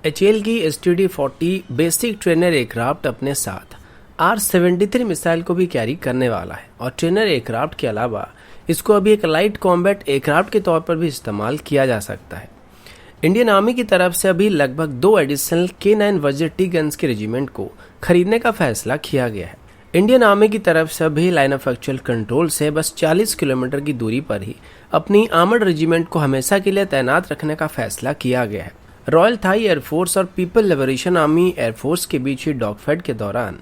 HAL की STD-40 basic trainer aircraft अपने साथ R-73 मिसाइल को भी कैरी करने वाला है और ट्रेनर एयरक्राफ्ट के अलावा इसको अभी एक लाइट कॉम्बैट एयरक्राफ्ट के तौर पर भी इस्तेमाल किया जा सकता है। इंडियन आर्मी की तरफ से अभी लगभग 2 एडिशनल K9 वज्र टी गन्स के रेजिमेंट को खरीदने का फैसला किया गया है। इंडियन आर्मी की तरफ से अभी लाइन ऑफ एक्चुअल कंट्रोल से बस 40 किलोमीटर की दूरी पर ही अपनी आर्मर्ड रेजिमेंट को हमेशा के लिए तैनात रखने का फैसला किया गया है। रॉयल थाई एयरफोर्स और पीपल लिबरेशन आर्मी एयरफोर्स के बीच हुई डॉगफाइट के दौरान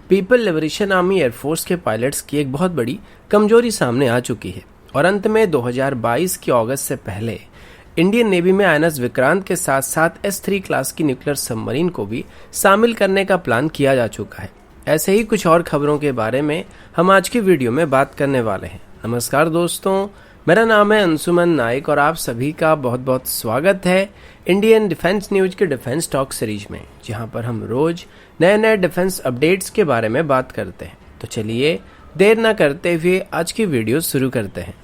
पीपल लिबरेशन आर्मी एयरफोर्स के पायलट्स की एक बहुत बड़ी कमजोरी सामने आ चुकी है और अंत में 2022 के अगस्त से पहले इंडियन नेवी में INS विक्रांत के साथ साथ S3 क्लास की न्यूक्लियर सबमरीन को भी शामिल करने का प्लान किया जा चुका है। ऐसे ही कुछ और खबरों के बारे में हम आज की वीडियो में बात करने वाले हैं। नमस्कार दोस्तों, मेरा नाम है अंशुमन नाइक और आप सभी का बहुत बहुत स्वागत है इंडियन डिफेंस न्यूज के डिफेंस टॉक सीरीज में, जहां पर हम रोज नए नए डिफेंस अपडेट्स के बारे में बात करते हैं। तो चलिए देर न करते हुए आज की वीडियो शुरू करते हैं।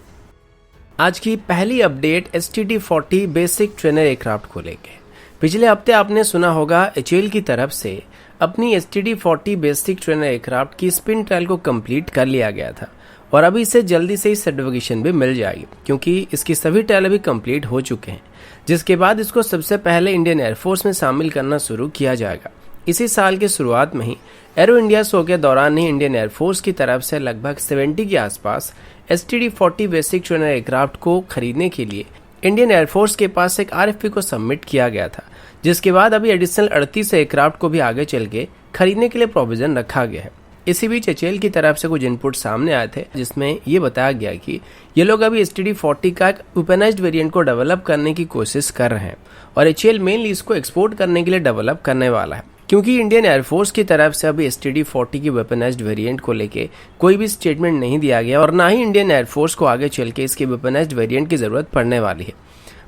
आज की पहली update STD-40 basic trainer aircraft को लेके। पिछले हफ्ते आपने सुना होगा एचएएल की तरफ से अपनी STD-40 बेसिक ट्रेनर एयरक्राफ्ट की स्पिन ट्रायल को कंप्लीट कर लिया गया था और अभी इसे जल्दी से ही सर्टिफिकेशन भी मिल जाएगी, क्योंकि इसकी सभी ट्रायल अभी कंप्लीट हो चुके हैं, जिसके बाद इसको सबसे पहले इंडियन एयरफोर्स में शामिल करना शुरू किया जाएगा। इसी साल की शुरुआत में ही एरो इंडिया शो के दौरान ही इंडियन एयरफोर्स की तरफ से लगभग 70 के आसपास STD-40 बेसिक ट्रेनर एयरक्राफ्ट को खरीदने के लिए इंडियन एयरफोर्स के पास एक RFP को सबमिट किया गया था, जिसके बाद अभी एडिशनल 38 एयरक्राफ्ट को भी आगे चल के खरीदने के लिए प्रोविजन रखा गया है। इसी बीच एचएएल की तरफ से कुछ इनपुट सामने आए थे, जिसमें ये बताया गया कि ये लोग अभी STD-40 का एक वेपनाइज्ड वेरिएंट को डेवलप करने की कोशिश कर रहे हैं और एचएएल मेनली इसको एक्सपोर्ट करने के लिए डेवलप करने वाला है, क्योंकि इंडियन एयरफोर्स की तरफ से अभी STD-40 की वेपनाइज्ड वेरिएंट को लेके कोई भी स्टेटमेंट नहीं दिया गया और ना ही इंडियन एयरफोर्स को आगे चल के इसकी वेपनाइज्ड वेरिएंट की जरूरत पड़ने वाली है।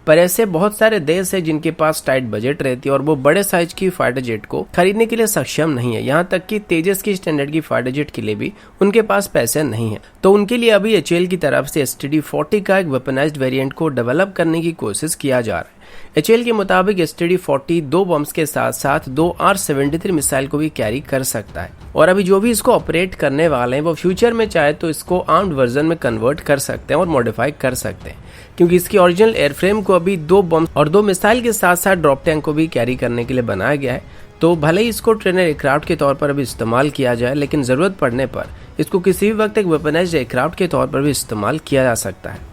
पर ऐसे बहुत सारे देश है जिनके पास टाइट बजट रहती है और वो बड़े साइज की फाइटर जेट को खरीदने के लिए सक्षम नहीं है। यहाँ तक कि तेजस की स्टैंडर्ड की फाइटर जेट के लिए भी उनके पास पैसे नहीं है। तो उनके लिए अभी एचएएल की तरफ से STD-40 का एक वेपनाइज्ड वेरिएंट को डेवलप करने की कोशिश किया जा रहा है। एचएएल के मुताबिक STD-40 2 बम्स के साथ साथ 2 R-73 मिसाइल को भी कैरी कर सकता है और अभी जो भी इसको ऑपरेट करने वाले हैं वो फ्यूचर में चाहे तो इसको आर्म्ड वर्जन में कन्वर्ट कर सकते हैं और मॉडिफाई कर सकते हैं, क्योंकि इसकी ओरिजिनल एयरफ्रेम को अभी 2 बम्स और 2 मिसाइल के साथ साथ ड्रॉप टैंक को भी कैरी करने के लिए बनाया गया है। तो भले ही इसको ट्रेनर एयरक्राफ्ट के तौर पर अभी इस्तेमाल किया जाए, लेकिन जरूरत पड़ने पर इसको किसी भी वक्त एक वेपनाइज्ड एयरक्राफ्ट के तौर पर भी इस्तेमाल किया जा सकता है।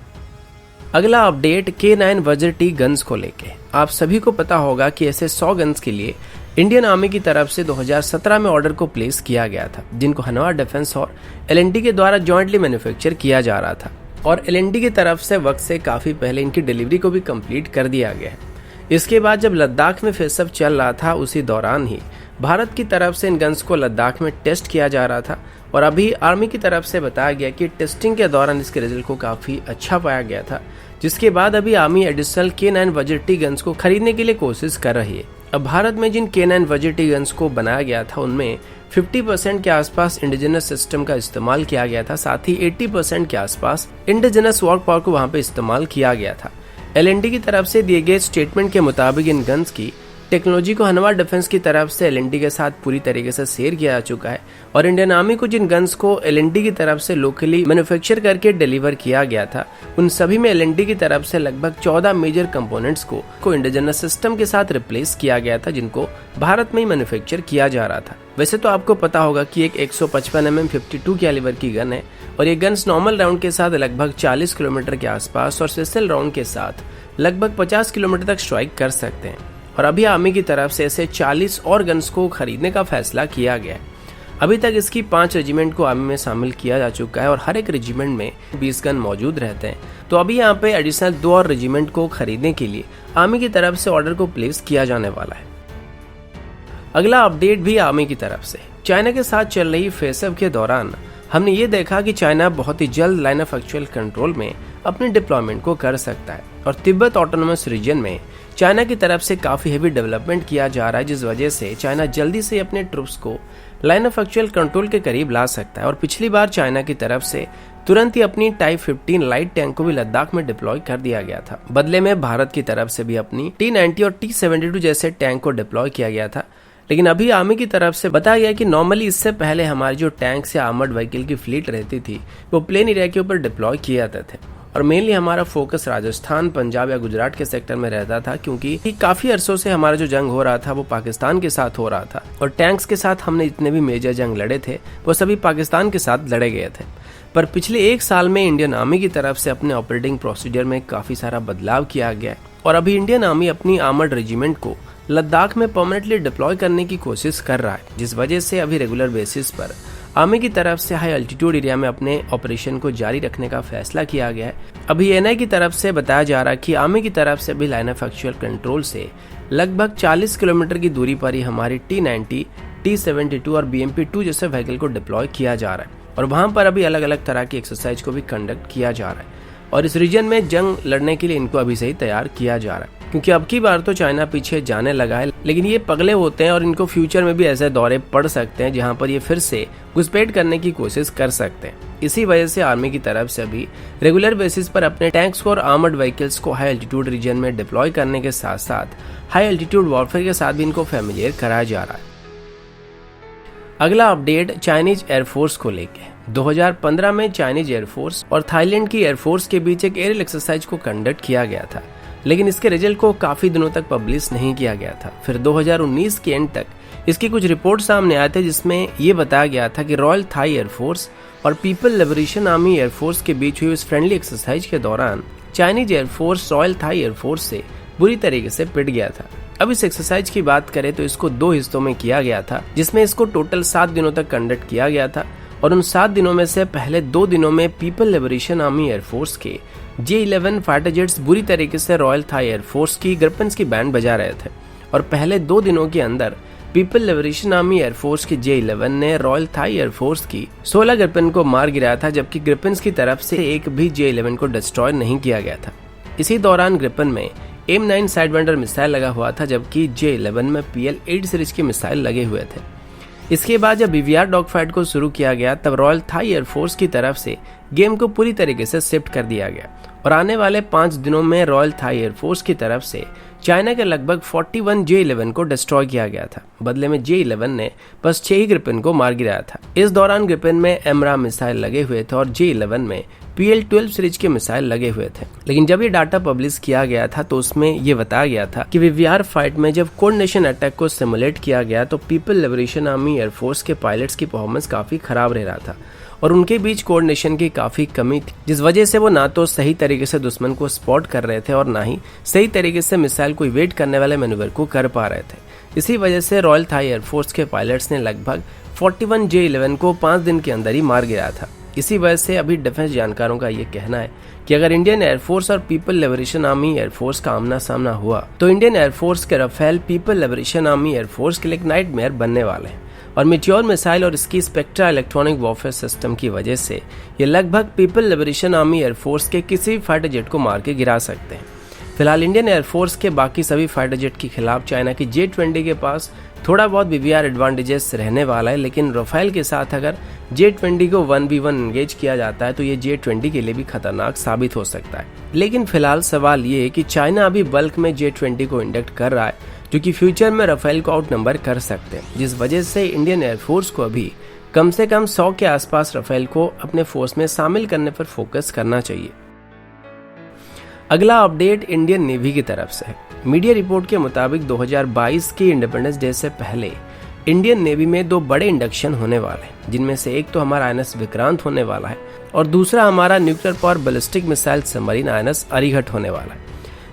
अगला अपडेट K9 वज्र टी गन्स को लेके। आप सभी को पता होगा कि ऐसे 100 गन्स के लिए इंडियन आर्मी की तरफ से 2017 में ऑर्डर को प्लेस किया गया था, जिनको हनवा डिफेंस और L&T के द्वारा जॉइंटली मैन्युफैक्चर किया जा रहा था और L&T की तरफ से वक्त से काफी पहले इनकी डिलीवरी को भी कंप्लीट कर दिया गया है। इसके बाद जब लद्दाख में फेसअप चल रहा था, उसी दौरान ही भारत की तरफ से इन गन्स को लद्दाख में टेस्ट किया जा रहा था और अभी आर्मी की तरफ से बताया गया कि टेस्टिंग के दौरान इसके रिजल्ट को काफी अच्छा पाया गया था, जिसके बाद अभी आर्मी एडिशनल K9 वज्र टी गन्स को खरीदने के लिए कोशिश कर रही है। अब भारत में जिन K9 वज्र टी गन्स को बनाया गया था उनमें 50% के आसपास इंडिजिनस सिस्टम का इस्तेमाल किया गया था, साथ ही 80% के आसपास इंडिजिनस वर्क पावर को वहां पे इस्तेमाल किया गया था। L&T की तरफ से दिए गए स्टेटमेंट के मुताबिक इन गन्स की टेक्नोलॉजी को हनवा डिफेंस की तरफ से L&T के साथ पूरी तरीके से शेयर किया जा चुका है और इंडियन आर्मी को जिन गन्स को L&T की तरफ से लोकली मैन्युफैक्चर करके डिलीवर किया गया था, उन सभी में L&T की तरफ से लगभग 14 मेजर कंपोनेंट्स को इंडिजिनस सिस्टम के साथ रिप्लेस किया गया था, जिनको भारत में ही मैन्युफैक्चर किया जा रहा था। वैसे तो आपको पता होगा कि एक 155 mm 52 कैलिबर की गन है और ये गन्स नॉर्मल राउंड के साथ लगभग 40 किलोमीटर के आसपास और स्पेशल राउंड के साथ लगभग 50 किलोमीटर तक स्ट्राइक कर सकते हैं और अभी आर्मी की तरफ से ऐसे 40 और गन्स को खरीदने का फैसला किया गया है। अभी तक इसकी 5 रेजिमेंट को आर्मी में शामिल किया जा चुका है और हर एक रेजिमेंट में 20 गन मौजूद रहते हैं। तो अभी यहाँ पे एडिशनल 2 और रेजिमेंट को खरीदने के लिए आर्मी की तरफ से ऑर्डर को प्लेस किया जाने वाला है। अगला अपडेट भी आर्मी की तरफ से। चाइना के साथ चल रही फेसअप के दौरान हमने ये देखा कि चाइना बहुत ही जल्द लाइन ऑफ एक्चुअल कंट्रोल में अपने डिप्लॉयमेंट को कर सकता है और तिब्बत ऑटोनोमस रीजन में चाइना की तरफ से काफी हेवी डेवलपमेंट किया जा रहा है, जिस वजह से चाइना जल्दी से अपने ट्रूप्स को लाइन ऑफ एक्चुअल कंट्रोल के करीब ला सकता है। और पिछली बार चाइना की तरफ से तुरंत ही अपनी टाइप 15 लाइट टैंक को भी लद्दाख में डिप्लॉय कर दिया गया था। बदले में भारत की तरफ से भी अपनी T-90 और T-72 जैसे टैंक को डिप्लॉय किया गया था। लेकिन अभी आर्मी की तरफ से बताया गया कि नॉर्मली इससे पहले हमारी जो टैंक्स या आर्मर्ड व्हीकल की फ्लीट रहती थी वो प्लेन एरिया के ऊपर डिप्लॉय किए जाते थे और मेनली हमारा फोकस राजस्थान, पंजाब या गुजरात के सेक्टर में रहता था, क्योंकि काफी अरसों से हमारा जो जंग हो रहा था वो पाकिस्तान के साथ हो रहा था और टैंक्स के साथ हमने जितने भी मेजर जंग लड़े थे वो सभी पाकिस्तान के साथ लड़े गए थे। पर पिछले एक साल में इंडियन आर्मी की तरफ से अपने ऑपरेटिंग प्रोसीजर में काफी सारा बदलाव किया गया और अभी इंडियन आर्मी अपनी आर्मर्ड रेजिमेंट को लद्दाख में परमानेंटली डिप्लॉय करने की कोशिश कर रहा है, जिस वजह से अभी रेगुलर बेसिस पर आर्मी की तरफ से हाई अल्टीट्यूड एरिया में अपने ऑपरेशन को जारी रखने का फैसला किया गया है। अभी एनआई की तरफ से बताया जा रहा है कि आर्मी की तरफ से अभी लाइन ऑफ एक्चुअल कंट्रोल से लगभग 40 किलोमीटर की दूरी पर ही हमारी T-90, T-72 और BMP-2 जैसे व्हीकल को डिप्लॉय किया जा रहा है और वहां पर अभी अलग अलग तरह की एक्सरसाइज को भी कंडक्ट किया जा रहा है और इस रीजन में जंग लड़ने के लिए इनको अभी से ही तैयार किया जा रहा है, क्योंकि अब की बार तो चाइना पीछे जाने लगा है, लेकिन ये पगले होते हैं और इनको फ्यूचर में भी ऐसे दौरे पड़ सकते हैं जहां पर ये फिर से घुसपैठ करने की कोशिश कर सकते हैं। इसी वजह से आर्मी की तरफ से अभी रेगुलर बेसिस पर अपने टैंक्स को और आर्मर्ड व्हीकल्स को हाई एल्टीट्यूड रीजन में डिप्लॉय करने के साथ साथ हाई एल्टीट्यूड वॉरफेयर के साथ भी इनको फेमिलियर कराया जा रहा है। अगला अपडेट चाइनीज एयरफोर्स को लेके 2015 में चाइनीज एयरफोर्स और थाईलैंड की एयरफोर्स के बीच एक एरियल एक्सरसाइज को कंडक्ट किया गया था, लेकिन इसके रिजल्ट को काफी दिनों तक पब्लिश नहीं किया गया था। फिर 2019 के एंड तक इसकी कुछ रिपोर्ट सामने आए थे जिसमें ये बताया गया था कि रॉयल थाई एयरफोर्स और पीपल लिबरेशन आर्मी एयरफोर्स के बीच हुई इस फ्रेंडली एक्सरसाइज के दौरान Chinese Air Force Royal Thai Air Force से बुरी तरीके से पिट गया था। अब इस एक्सरसाइज की बात करें तो इसको 2 हिस्सों में किया गया था, जिसमें इसको टोटल 7 दिनों तक कंडक्ट किया गया था और उन 7 दिनों में से पहले 2 दिनों में पीपल लिबरेशन आर्मी एयरफोर्स के J-11 फाइटर जेट्स बुरी तरीके से रॉयल थाई एयरफोर्स की ग्रिपेन्स की बैंड बजा रहे थे और पहले 2 दिनों के अंदर पीपल लिबरेशन आर्मी एयरफोर्स की J-11 ने रॉयल थाई एयरफोर्स की 16 ग्रिपेन को मार गिराया था, जबकि ग्रिपेन्स की तरफ से एक भी J-11 को डिस्ट्रॉय नहीं किया गया था। इसी दौरान ग्रिपेन में M9 साइडविंडर मिसाइल लगा हुआ था, जबकि J-11 में PL-8 सीरीज के मिसाइल लगे हुए थे। इसके बाद जब BVR डॉग फाइट को शुरू किया गया तब रॉयल थाई एयरफोर्स की तरफ से गेम को पूरी तरीके से शिफ्ट कर दिया गया और आने वाले 5 दिनों में रॉयल थाई एयरफोर्स की तरफ से चाइना के लगभग 41 J-11 को डिस्ट्रॉय किया गया था। बदले में J-11 ने बस 6 ही ग्रिपेन को मार गिराया था। इस दौरान ग्रिपेन में एमरा मिसाइल लगे हुए थे और J-11 में PL-12 सीरीज के मिसाइल लगे हुए थे। लेकिन जब ये डाटा पब्लिश किया गया था तो उसमें ये बताया गया था कि BVR फाइट में जब कोऑर्डिनेशन अटैक को सिमुलेट किया गया तो पीपल लिबरेशन आर्मी एयरफोर्स के पायलट्स की परफॉर्मेंस काफी खराब रह रहा था और उनके बीच कोऑर्डिनेशन की काफी कमी थी, जिस वजह से वो ना तो सही तरीके से दुश्मन को स्पॉट कर रहे थे और ना ही सही तरीके से मिसाइल को इवेट करने वाले मैन्यूवर को कर पा रहे थे। इसी वजह से रॉयल थाई एयरफोर्स के पायलट्स ने लगभग 41 J-11 को 5 दिन के अंदर ही मार गिराया था। इसी वजह से अभी डिफेंस जानकारों का ये कहना है कि अगर इंडियन एयरफोर्स और पीपल लिबरेशन आर्मी एयरफोर्स का आमना सामना हुआ तो इंडियन एयरफोर्स के Rafale People Liberation Army Air Force के लिए एक नाइटमेयर बनने वाले हैं और मेट्योर मिसाइल और इसकी स्पेक्ट्रा इलेक्ट्रॉनिक वॉरफेयर सिस्टम की वजह से ये लगभग पीपल लिबरेशन आर्मी एयरफोर्स के किसी भी फाइटर जेट को मार के गिरा सकते हैं। फिलहाल इंडियन एयरफोर्स के बाकी सभी फाइटर जेट के खिलाफ चाइना की J-20 के पास थोड़ा बहुत BVR एडवांटेजेस रहने वाला है, लेकिन राफेल के साथ अगर J-20 को 1v1 एंगेज किया जाता है तो ये J-20 के लिए भी खतरनाक साबित हो सकता है। लेकिन फिलहाल सवाल ये है कि चाइना अभी बल्क में J-20 को इंडक्ट कर रहा है, जो कि फ्यूचर में राफेल को आउट नंबर कर सकते हैं, जिस वजह से इंडियन एयरफोर्स को अभी कम से कम 100 के आसपास राफेल को अपने फोर्स में शामिल करने पर फोकस करना चाहिए। अगला अपडेट इंडियन नेवी की तरफ से है। मीडिया रिपोर्ट के मुताबिक 2022 के इंडिपेंडेंस डे से पहले इंडियन नेवी में 2 बड़े इंडक्शन होने वाले हैं, जिनमें से एक तो हमारा INS विक्रांत होने वाला है और दूसरा हमारा nuclear power ballistic missile submarine INS Arihant होने वाला है,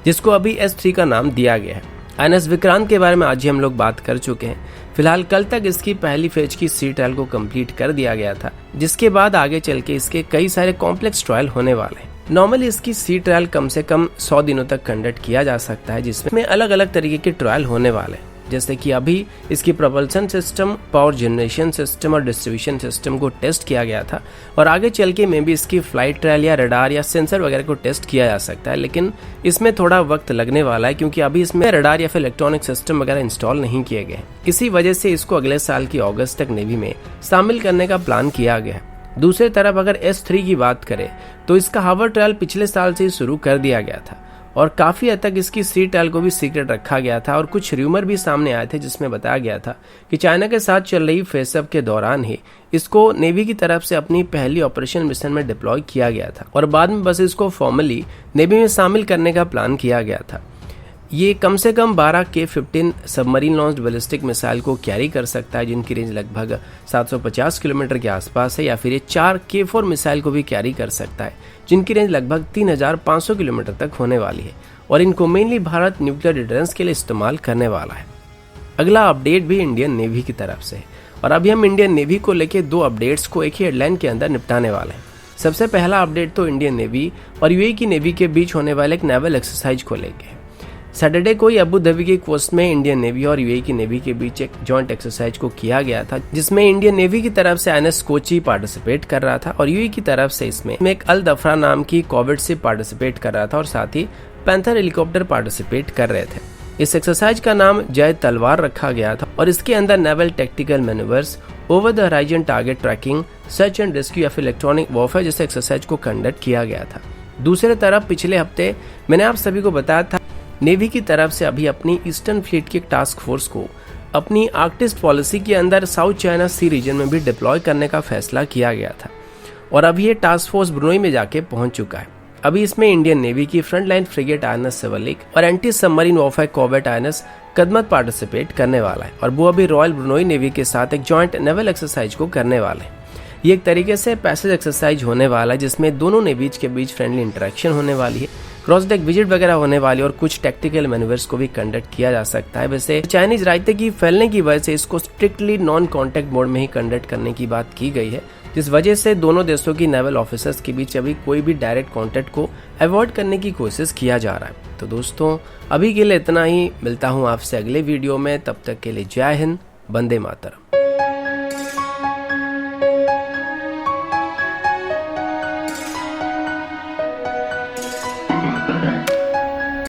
जिसको अभी S3 का नाम दिया गया है। INS विक्रांत के बारे में आज ही हम लोग बात कर चुके हैं। फिलहाल कल तक इसकी पहली फेज की सी ट्रायल को कंप्लीट कर दिया गया था, जिसके बाद आगे चल के इसके कई सारे कॉम्प्लेक्स ट्रायल होने वाले हैं। नॉर्मली इसकी सी ट्रायल कम से कम 100 दिनों तक कंडक्ट किया जा सकता है, जिसमें अलग अलग तरीके के ट्रायल होने वाले हैं, जैसे कि अभी इसकी propulsion system, power generation system और डिस्ट्रीब्यूशन सिस्टम को टेस्ट किया गया था और आगे चल के मे भी इसकी फ्लाइट ट्रायल या रडार या सेंसर वगैरह को टेस्ट किया जा सकता है, लेकिन इसमें थोड़ा वक्त लगने वाला है क्योंकि अभी इसमें रडार या फिर इलेक्ट्रॉनिक सिस्टम वगैरह इंस्टॉल नहीं किए गए। इसी वजह से इसको अगले साल की अगस्त तक नेवी में शामिल करने का प्लान किया गया है। दूसरी तरफ अगर S3 की बात करें तो इसका हवा ट्रायल पिछले साल से ही शुरू कर दिया गया था और काफी हद तक इसकी सी ट्रायल को भी सीक्रेट रखा गया था और कुछ र्यूमर भी सामने आए थे जिसमें बताया गया था कि चाइना के साथ चल रही फेसअप के दौरान ही इसको नेवी की तरफ से अपनी पहली ऑपरेशन मिशन में डिप्लॉय किया गया था और बाद में बस इसको फॉर्मली नेवी में शामिल करने का प्लान किया गया था। ये कम से कम 12 K-15 submarine launched ballistic missile को कैरी कर सकता है जिनकी रेंज लगभग 750 किलोमीटर के आसपास है, या फिर ये 4 K-4 मिसाइल को भी कैरी कर सकता है जिनकी रेंज लगभग 3500 किलोमीटर तक होने वाली है और इनको मेनली भारत न्यूक्लियर डिफेंस के लिए इस्तेमाल करने वाला है। अगला अपडेट भी इंडियन नेवी की तरफ से है और अभी हम इंडियन नेवी को लेकर 2 अपडेट्स को एक ही हेडलाइन के अंदर निपटाने वाले हैं। सबसे पहला अपडेट तो इंडियन नेवी और यूएई की नेवी के बीच होने वाले एक नेवल एक्सरसाइज को लेकर। सैटरडे को ही अबू धाबी के कोस्ट में इंडियन नेवी और यूएई की नेवी के बीच एक जॉइंट एक्सरसाइज को किया गया था जिसमें इंडियन नेवी की तरफ से INS कोची पार्टिसिपेट कर रहा था और यूएई की तरफ से इसमें एक अल दफरा नाम की कॉर्वेट शिप पार्टिसिपेट कर रहा था और साथ ही पैंथर हेलीकॉप्टर पार्टिसिपेट कर रहे थे। इस एक्सरसाइज का नाम जय तलवार रखा गया था और इसके अंदर naval tactical manoeuvres, over the horizon target tracking, search and rescue या फिर इलेक्ट्रॉनिक वॉरफेयर जैसे एक्सरसाइज को कंडक्ट किया गया था। दूसरी तरफ पिछले हफ्ते मैंने आप सभी को बताया था नेवी की तरफ से अभी अपनी ईस्टर्न फ्लीट की टास्क फोर्स को अपनी आर्कटिस्ट पॉलिसी के अंदर साउथ चाइना सी रीजन में भी डिप्लॉय करने का फैसला किया गया था और अभी ये टास्क फोर्स ब्रुनोई में जाके पहुंच चुका है। अभी इसमें इंडियन नेवी की फ्रंटलाइन फ्रिगेट INS सिवलिक और anti submarine warfare corvette INS Kadmat participate करने वाला है और वो अभी रॉयल ब्रुनोई नेवी के साथ एक जॉइंट नेवल एक्सरसाइज को करने वाले हैं। ये एक तरीके से पैसेज एक्सरसाइज होने वाला है जिसमें दोनों नेवीज के बीच फ्रेंडली इंटरेक्शन होने वाली है, क्रॉस डेक विजिट वगैरह होने वाली और कुछ टेक्टिकल मैन्यूवर्स को भी कंडक्ट किया जा सकता है। वैसे चाइनीज रायते की फैलने की वजह से इसको स्ट्रिक्टली नॉन कॉन्टैक्ट मोड में ही कंडक्ट करने की बात की गई है, जिस वजह से दोनों देशों की नेवल ऑफिसर्स के बीच अभी कोई भी डायरेक्ट कॉन्टैक्ट को अवॉइड करने की कोशिश किया जा रहा है। तो दोस्तों अभी के लिए इतना ही, मिलता हूँ आपसे अगले वीडियो में, तब तक के लिए जय हिंद, वंदे मातरम।